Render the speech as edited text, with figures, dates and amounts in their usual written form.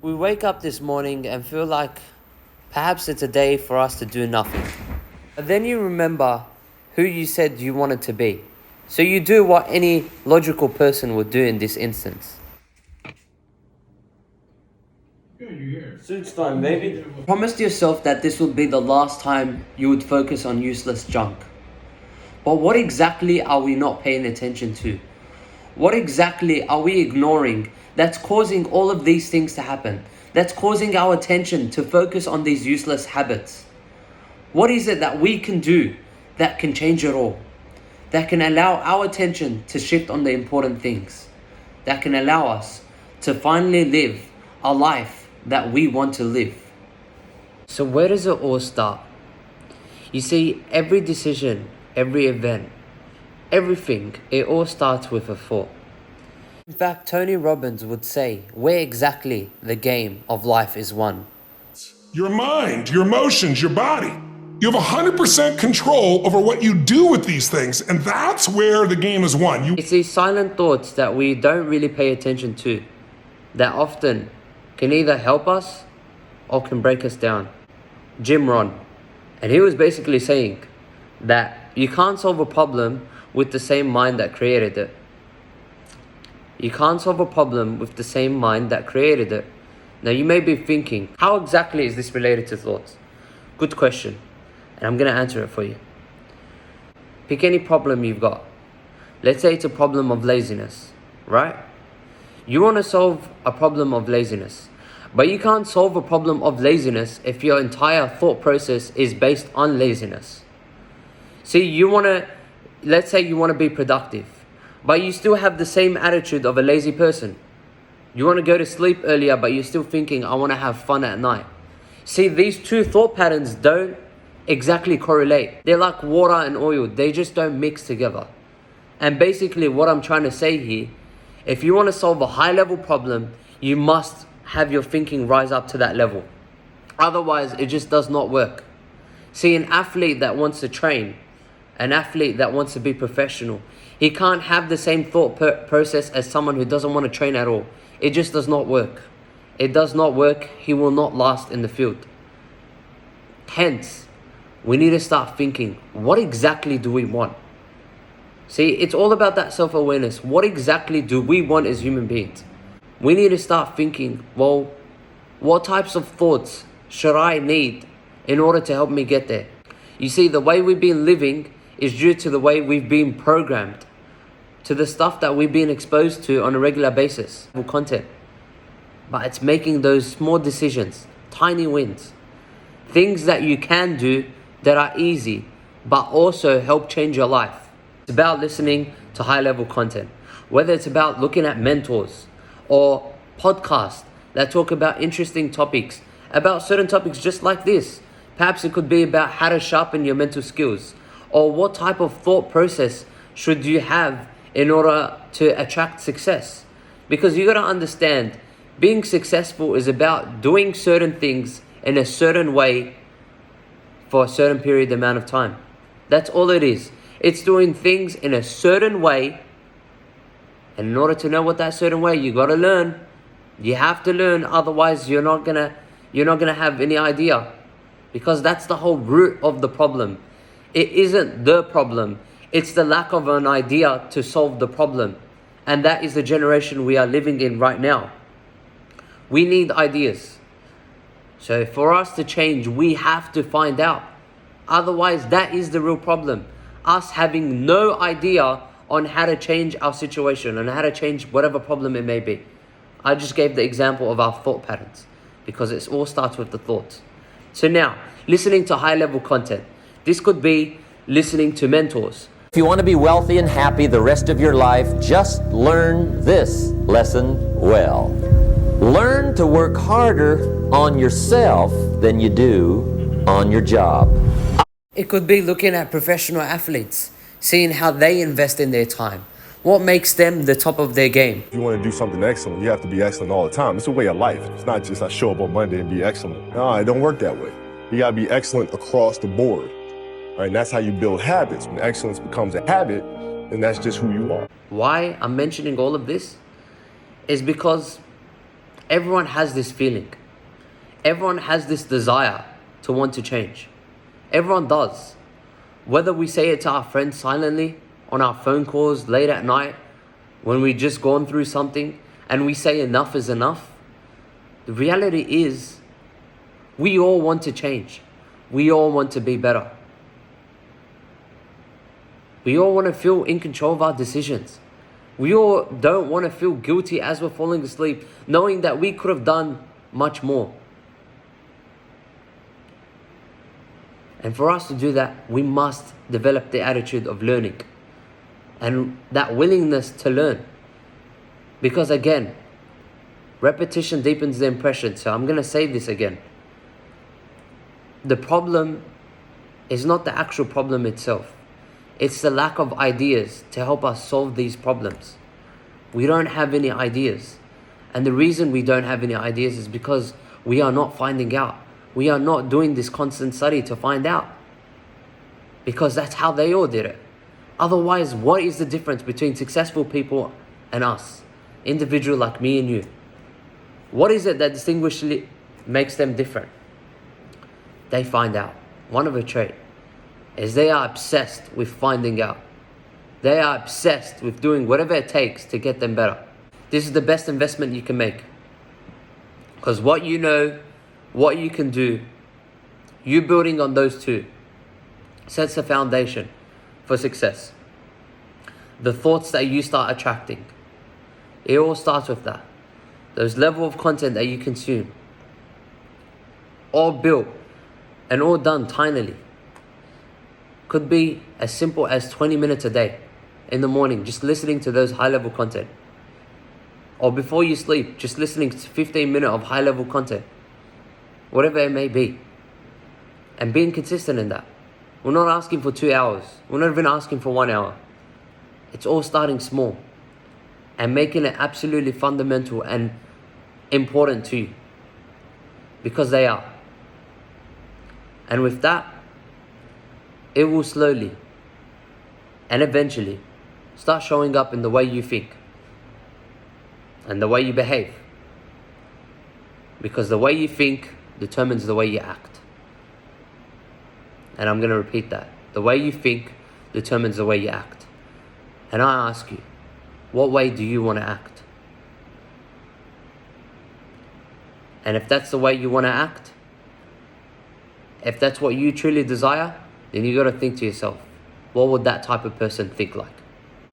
We wake up this morning and feel like perhaps it's a day for us to do nothing. But then you remember who you said you wanted to be. So you do what any logical person would do in this instance. Suits time, baby. Promised yourself that this would be the last time you would focus on useless junk. But what exactly are we not paying attention to? What exactly are we ignoring that's causing all of these things to happen? That's causing our attention to focus on these useless habits? What is it that we can do that can change it all? That can allow our attention to shift on the important things? That can allow us to finally live a life that we want to live? So where does it all start? You see, every decision, every event, everything, it all starts with a thought. In fact, Tony Robbins would say where exactly the game of life is won. Your mind, your emotions, your body. You have 100% control over what you do with these things, and that's where the game is won. It's these silent thoughts that we don't really pay attention to that often can either help us or can break us down. Jim Rohn, and he was basically saying that you can't solve a problem with the same mind that created it. You can't solve a problem with the same mind that created it. Now you may be thinking, how exactly is this related to thoughts? Good question, and I'm going to answer it for you. Pick any problem you've got. Let's say it's a problem of laziness, right? You want to solve a problem of laziness, but you can't solve a problem of laziness if your entire thought process is based on laziness. See, let's say you want to be productive, but you still have the same attitude of a lazy person. You want to go to sleep earlier, but you're still thinking, I want to have fun at night. See, these two thought patterns don't exactly correlate. They're like water and oil. They just don't mix together. And basically what I'm trying to say here, if you want to solve a high level problem, you must have your thinking rise up to that level. Otherwise, it just does not work. See, an athlete that wants to train, an athlete that wants to be professional, he can't have the same thought process as someone who doesn't want to train at all. It just does not work. It does not work. He will not last in the field. Hence, we need to start thinking, what exactly do we want? See, it's all about that self-awareness. What exactly do we want as human beings? We need to start thinking, well, what types of thoughts should I need in order to help me get there? You see, the way we've been living is due to the way we've been programmed, to the stuff that we've been exposed to on a regular basis, content. But it's making those small decisions, tiny wins, things that you can do that are easy, but also help change your life. It's about listening to high-level content, whether it's about looking at mentors or podcasts that talk about interesting topics, about certain topics just like this. Perhaps it could be about how to sharpen your mental skills, or what type of thought process should you have in order to attract success. Because you got to understand, being successful is about doing certain things in a certain way for a certain period amount of time. That's all it is. It's doing things in a certain way, and in order to know what that certain way, you got to learn. You have to learn, otherwise you're not gonna have any idea, because that's the whole root of the problem. It isn't the problem, it's the lack of an idea to solve the problem, and that is the generation we are living in right now. We need ideas. So for us to change, we have to find out. Otherwise, that is the real problem. Us having no idea on how to change our situation and how to change whatever problem it may be. I just gave the example of our thought patterns because it all starts with the thoughts. So now, listening to high-level content. This could be listening to mentors. If you want to be wealthy and happy the rest of your life, just learn this lesson well. Learn to work harder on yourself than you do on your job. It could be looking at professional athletes, seeing how they invest in their time. What makes them the top of their game? If you want to do something excellent, you have to be excellent all the time. It's a way of life. It's not just I show up on Monday and be excellent. No, it don't work that way. You got to be excellent across the board. Right? And that's how you build habits. When excellence becomes a habit, then that's just who you are. Why I'm mentioning all of this is because Everyone has this feeling. Everyone has this desire to want to change. Everyone does. Whether we say it to our friends silently, on our phone calls, late at night, when we just gone through something and we say enough is enough, the reality is we all want to change. We all want to be better. We all want to feel in control of our decisions. We all don't want to feel guilty as we're falling asleep, knowing that we could have done much more. And for us to do that, we must develop the attitude of learning and that willingness to learn. Because again, repetition deepens the impression. So I'm going to say this again. The problem is not the actual problem itself. It's the lack of ideas to help us solve these problems. We don't have any ideas. And the reason we don't have any ideas is because we are not finding out. We are not doing this constant study to find out. Because that's how they all did it. Otherwise, what is the difference between successful people and us? Individual like me and you. What is it that distinguishes makes them different? They find out. One of a trait is they are obsessed with finding out. They are obsessed with doing whatever it takes to get them better. This is the best investment you can make. Because what you know, what you can do, you building on those two sets the foundation for success. The thoughts that you start attracting, it all starts with that. Those level of content that you consume, all built and all done tinily. Could be as simple as 20 minutes a day in the morning, just listening to those high level content. Or before you sleep, just listening to 15 minutes of high level content. Whatever it may be. And being consistent in that. We're not asking for 2 hours. We're not even asking for 1 hour. It's all starting small. And making it absolutely fundamental and important to you. Because they are. And with that, it will slowly and eventually start showing up in the way you think and the way you behave. Because the way you think determines the way you act. And I'm going to repeat that. The way you think determines the way you act. And I ask you, what way do you want to act? And if that's the way you want to act, if that's what you truly desire, then you got to think to yourself, what would that type of person think like?